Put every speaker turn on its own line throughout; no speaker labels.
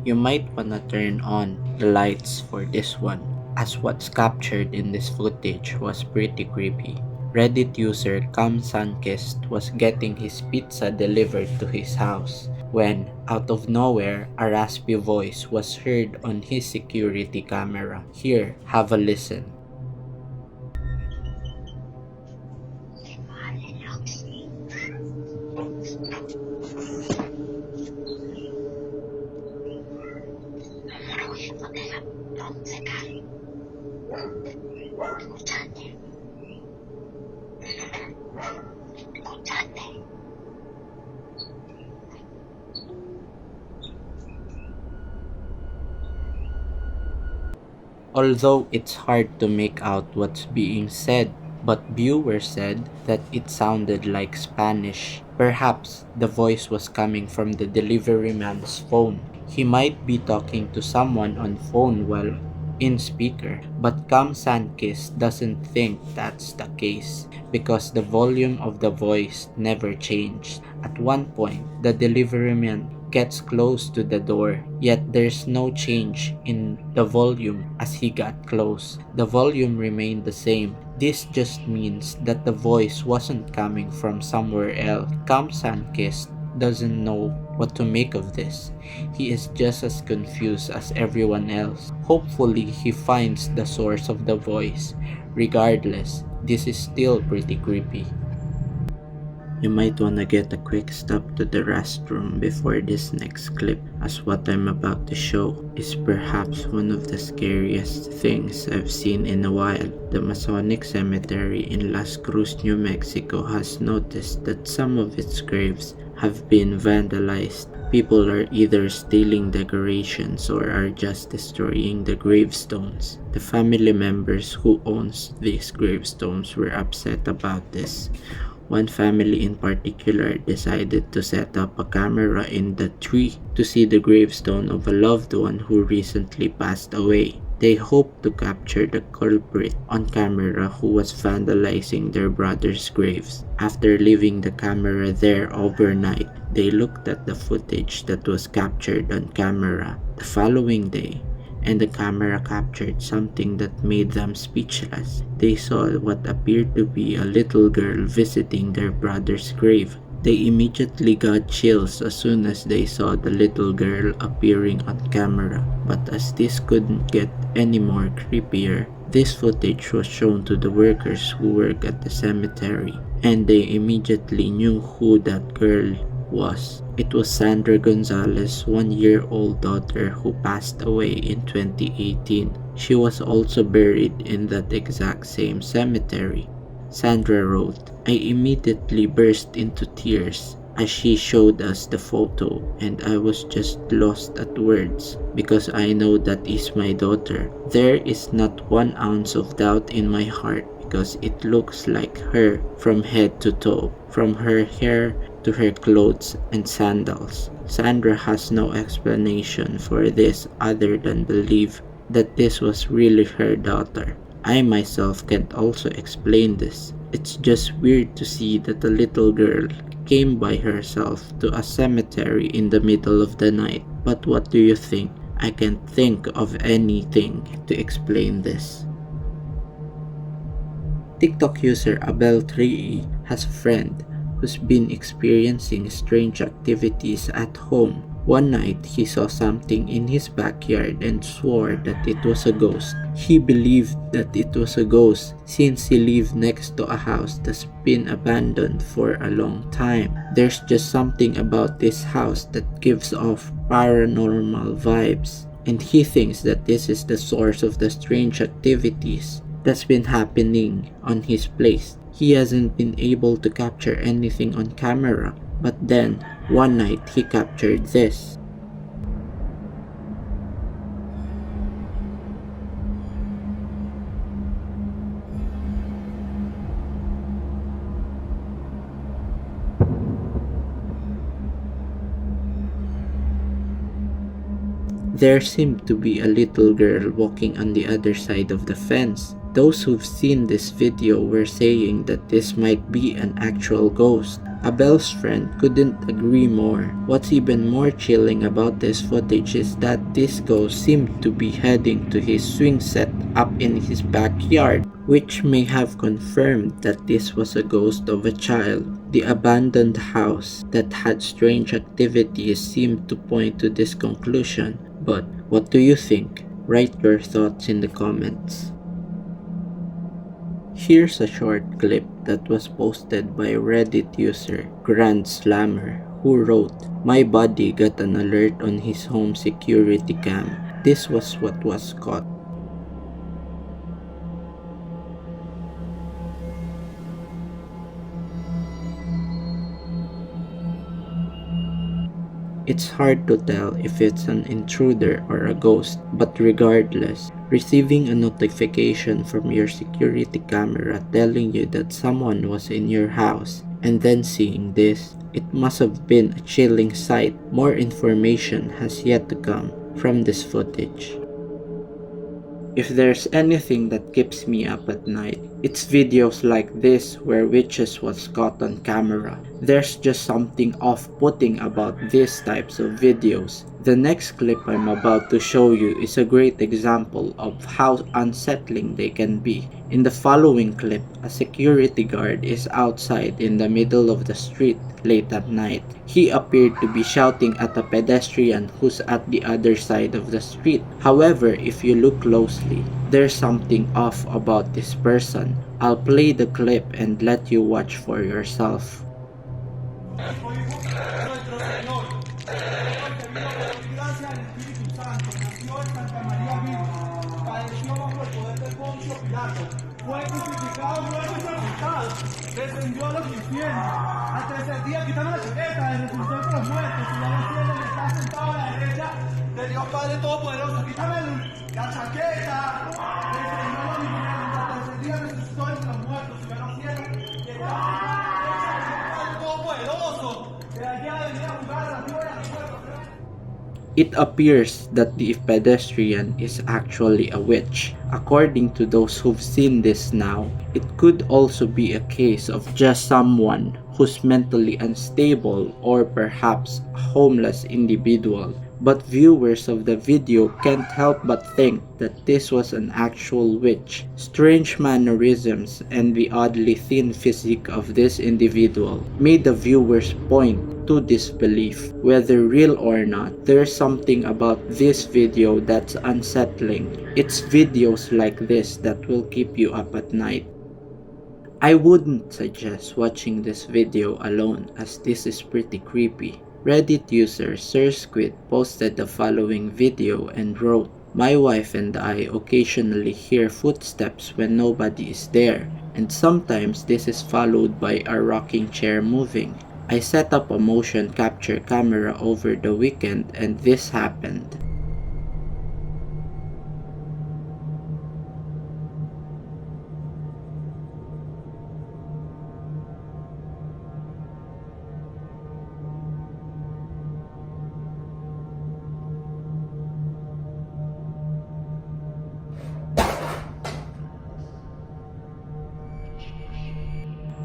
You might wanna turn on the lights for this one, as what's captured in this footage was pretty creepy. Reddit user Cam Sunkist was getting his pizza delivered to his house when, out of nowhere, a raspy voice was heard on his security camera. Here, have a listen. Although it's hard to make out what's being said, but viewers said that it sounded like Spanish. Perhaps the voice was coming from the delivery man's phone. He might be talking to someone on phone while in speaker, but Cam Sankis doesn't think that's the case because the volume of the voice never changed. At one point, the delivery man gets close to the door, yet there's no change in the volume as he got close. The volume remained the same. This just means that the voice wasn't coming from somewhere else. Cam Sankis doesn't know what to make of this. He is just as confused as everyone else. Hopefully, he finds the source of the voice. Regardless, this is still pretty creepy. You might wanna get a quick stop to the restroom before this next clip, as what I'm about to show is perhaps one of the scariest things I've seen in a while. The Masonic Cemetery in Las Cruz, New Mexico has noticed that some of its graves have been vandalized. People are either stealing decorations or are just destroying the gravestones. The family members who owns these gravestones were upset about this. One family in particular decided to set up a camera in the tree to see the gravestone of a loved one who recently passed away. They hoped to capture the culprit on camera who was vandalizing their brother's graves. After leaving the camera there overnight, they looked at the footage that was captured on camera the following day, and the camera captured something that made them speechless. They saw what appeared to be a little girl visiting their brother's grave. They immediately got chills as soon as they saw the little girl appearing on camera. But as this couldn't get any more creepier, this footage was shown to the workers who work at the cemetery, and they immediately knew who that girl was. It was Sandra Gonzalez's 1-year-old daughter who passed away in 2018. She was also buried in that exact same cemetery. Sandra wrote, "I immediately burst into tears as she showed us the photo, and I was just lost at words because I know that is my daughter. There is not 1 ounce of doubt in my heart because it looks like her from head to toe, from her hair to her clothes and sandals." Sandra has no explanation for this other than believe that this was really her daughter. I myself can't also explain this. It's just weird to see that a little girl came by herself to a cemetery in the middle of the night. But what do you think? I can't think of anything to explain this. TikTok user Abel3E has a friend who's been experiencing strange activities at home. One night, he saw something in his backyard and swore that it was a ghost. He believed that it was a ghost since he lived next to a house that's been abandoned for a long time. There's just something about this house that gives off paranormal vibes, and he thinks that this is the source of the strange activities that's been happening on his place. He hasn't been able to capture anything on camera, but then one night he captured this. There seemed to be a little girl walking on the other side of the fence. Those who've seen this video were saying that this might be an actual ghost. Abel's friend couldn't agree more. What's even more chilling about this footage is that this ghost seemed to be heading to his swing set up in his backyard, which may have confirmed that this was a ghost of a child. The abandoned house that had strange activities seemed to point to this conclusion. But what do you think? Write your thoughts in the comments. Here's a short clip that was posted by Reddit user Grand Slammer, who wrote, "My buddy got an alert on his home security cam. This was what was caught." It's hard to tell if it's an intruder or a ghost, but regardless, receiving a notification from your security camera telling you that someone was in your house and then seeing this, it must have been a chilling sight. More information has yet to come from this footage. If there's anything that keeps me up at night, it's videos like this where witches was caught on camera. There's just something off-putting about these types of videos. The next clip I'm about to show you is a great example of how unsettling they can be. In the following clip, a security guard is outside in the middle of the street late at night. He appeared to be shouting at a pedestrian who's at the other side of the street. However, if you look closely, there's something off about this person. I'll play the clip and let you watch for yourself.
Fue crucificado, luego sepultado, descendió a los infiernos, al tercer día quitando la chaqueta, resucitó entre los muertos, y ya los cielos está sentado a la derecha de Dios Padre Todopoderoso. Quítame la chaqueta, descendió a los infiernos, al tercer día resucitó entre los muertos, y ya los cielos está sentado a la derecha de Dios Padre Todopoderoso, de allá venía a jugar a la tierra y a los muertos.
It appears that the pedestrian is actually a witch. According to those who've seen this now, it could also be a case of just someone who's mentally unstable or perhaps a homeless individual. But viewers of the video can't help but think that this was an actual witch. Strange mannerisms and the oddly thin physique of this individual made the viewers point to disbelief. Whether real or not, there's something about this video that's unsettling. It's videos like this that will keep you up at night. I wouldn't suggest watching this video alone, as this is pretty creepy. Reddit user Sir Squid posted the following video and wrote, "My wife and I occasionally hear footsteps when nobody is there, and sometimes this is followed by a rocking chair moving. I set up a motion capture camera over the weekend and this happened."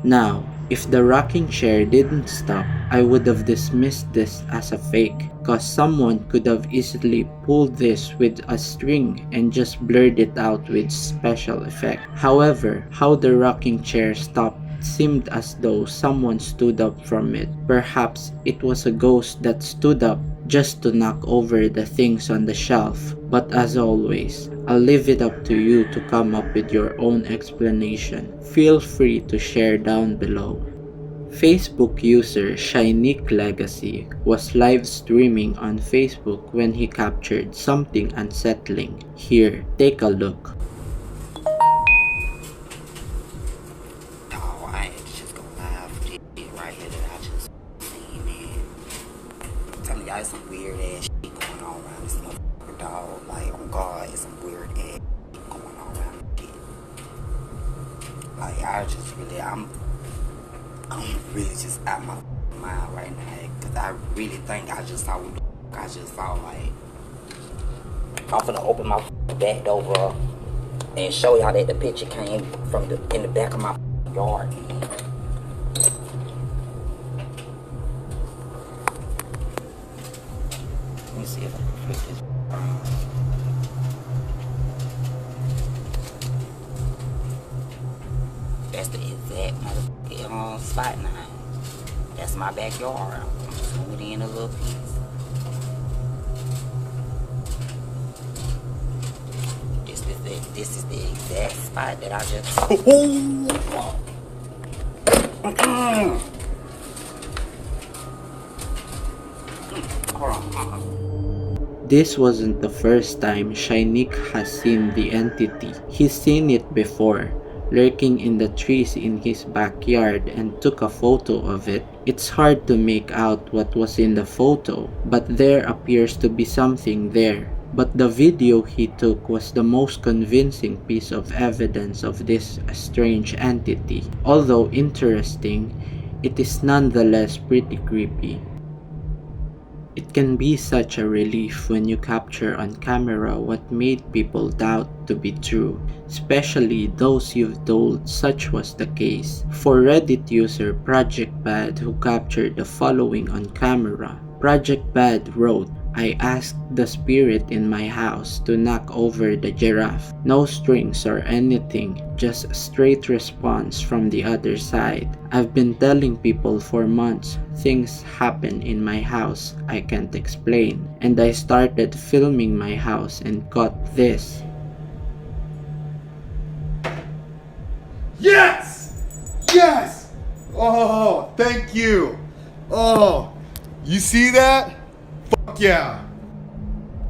Now, if the rocking chair didn't stop, I would have dismissed this as a fake, cause someone could have easily pulled this with a string and just blurred it out with special effect. However, how the rocking chair stopped seemed as though someone stood up from it. Perhaps it was a ghost that stood up just to knock over the things on the shelf. But as always, I'll leave it up to you to come up with your own explanation. Feel free to share down below. Facebook user Shinique Legacy was live streaming on Facebook when he captured something unsettling. Here, take a look.
It's some weird ass shit going on around this motherfucker, dog. Like, on God, it's some weird ass shit going on around this shit. Like, I'm really just out my mind right now. Cause I really think I just saw, like, I'm finna open my back door and show y'all that the picture came from in the back of my yard. me see if I can flip this. That's the exact motherfucking spot now. That's my backyard. I'm zooming in a little piece. This is the exact spot that I just. Hold on.
This wasn't the first time Shainik has seen the entity. He's seen it before, lurking in the trees in his backyard, and took a photo of it. It's hard to make out what was in the photo, but there appears to be something there. But the video he took was the most convincing piece of evidence of this strange entity. Although interesting, it is nonetheless pretty creepy. It can be such a relief when you capture on camera what made people doubt to be true, especially those you've told such was the case. For Reddit user Project Bad, who captured the following on camera, Project Bad wrote, "I asked the spirit in my house to knock over the giraffe. No strings or anything, just a straight response from the other side. I've been telling people for months, things happen in my house I can't explain. And I started filming my house and caught this."
Yes! Yes! Oh, thank you. Oh, you see that? Fuck yeah.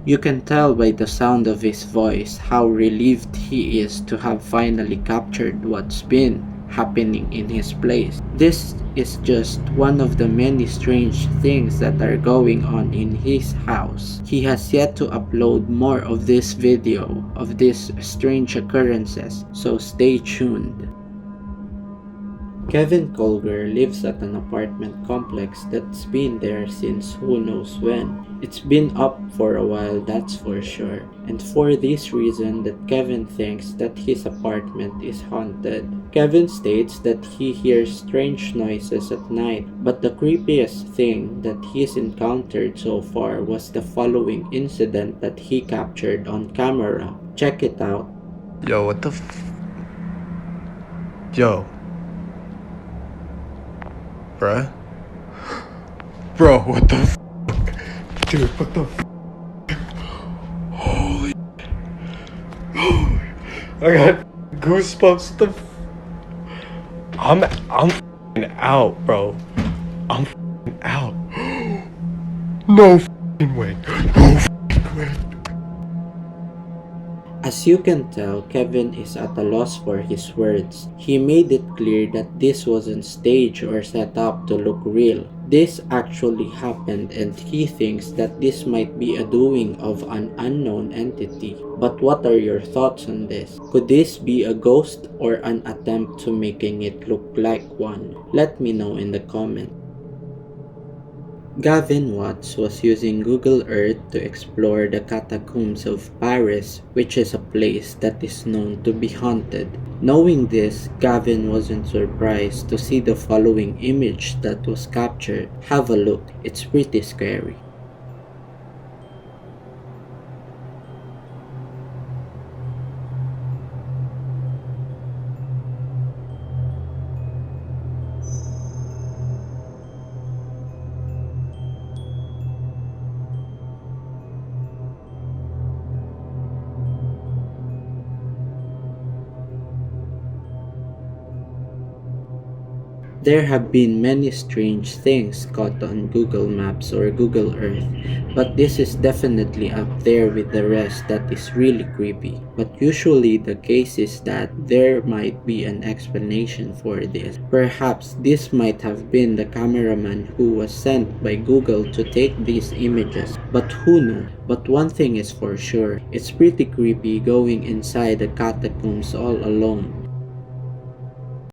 You can tell by the sound of his voice how relieved he is to have finally captured what's been happening in his place. This is just one of the many strange things that are going on in his house. He has yet to upload more of this video of these strange occurrences, so stay tuned. Kevin Colger lives at an apartment complex that's been there since who knows when. It's been up for a while, that's for sure. And for this reason that Kevin thinks that his apartment is haunted. Kevin states that he hears strange noises at night, but the creepiest thing that he's encountered so far was the following incident that he captured on camera. Check it out.
Yo, what the Yo. Bruh? Bro, what the Dude, what the Holy I got goosebumps. What the I'm out, bro. I'm out. No way. No way.
As you can tell, Kevin is at a loss for his words. He made it clear that this wasn't staged or set up to look real. This actually happened, and he thinks that this might be a doing of an unknown entity. But what are your thoughts on this? Could this be a ghost or an attempt to making it look like one? Let me know in the comments. Gavin Watts was using Google Earth to explore the catacombs of Paris, which is a place that is known to be haunted. Knowing this, Gavin wasn't surprised to see the following image that was captured. Have a look, it's pretty scary. There have been many strange things caught on Google Maps or Google Earth, but this is definitely up there with the rest that is really creepy. But usually the case is that there might be an explanation for this. Perhaps this might have been the cameraman who was sent by Google to take these images, but who knew? But one thing is for sure, it's pretty creepy going inside the catacombs all alone.